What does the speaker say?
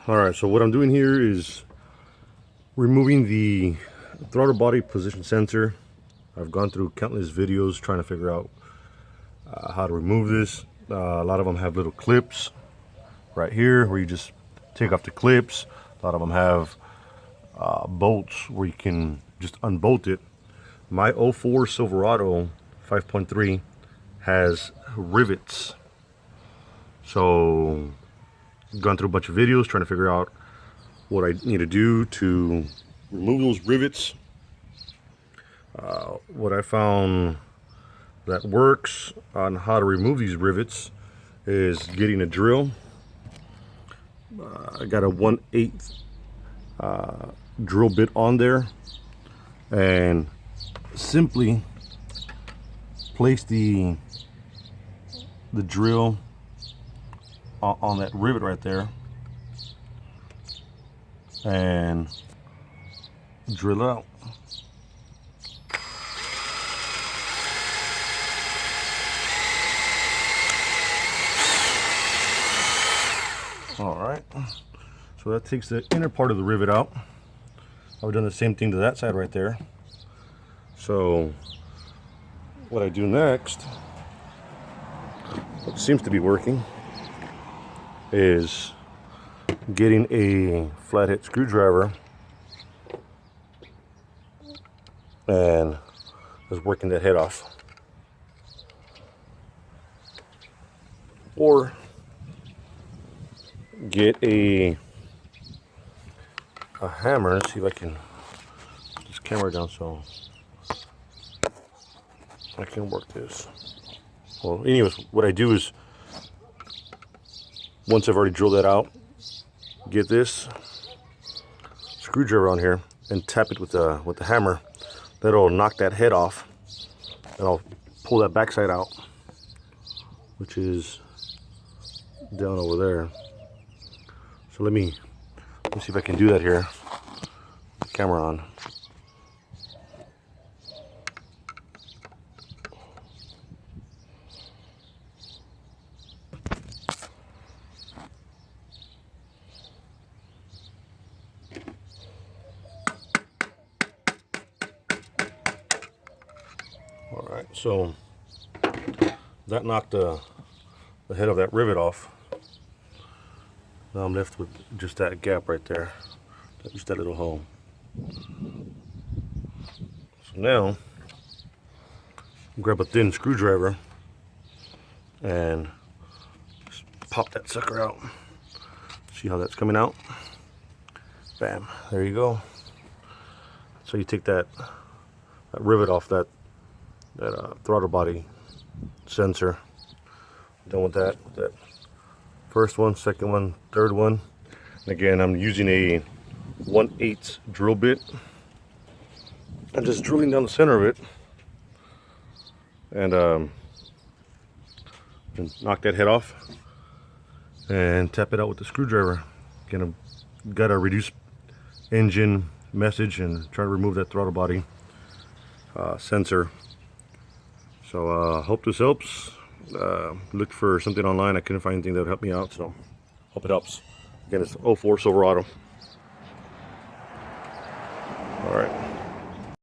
Alright, so what I'm doing here is removing the throttle body position sensor. I've gone through countless videos trying to figure out how to remove this. A lot of them have little clips right here where you just take off the clips. A lot of them have bolts where you can just unbolt it. My 04 Silverado 5.3 has rivets. So gone through a bunch of videos trying to figure out what I need to do to remove those rivets. What I found that works on how to remove these rivets is getting a drill. I got a 1/8 drill bit on there, and simply place the drill on that rivet right there and drill out. All right, so that takes the inner part of the rivet out. I've done the same thing to that side right there. So what I do next, what seems to be working, is getting a flathead screwdriver and just working that head off. Or get a hammer. Let's see if I can put this camera down so I can work this. Well, anyways, what I do is, once I've already drilled that out, get this screwdriver on here and tap it with the hammer. That'll knock that head off, and I'll pull that backside out, which is down over there. So let me see if I can do that here. Camera on. All right, so that knocked the head of that rivet off. Now I'm left with just that gap right there, just that little hole. So now, grab a thin screwdriver and just pop that sucker out. See how that's coming out? Bam, there you go. So you take that rivet off that throttle body sensor. Done with that first one, second one, third one. And again, I'm using a 1/8 drill bit. I'm just drilling down the center of it and knock that head off and tap it out with the screwdriver. Again, I've got a reduce engine message and try to remove that throttle body sensor. So hope this helps. Looked for something online. I couldn't find anything that would help me out, so hope it helps. Again, it's 04 Silverado. All right.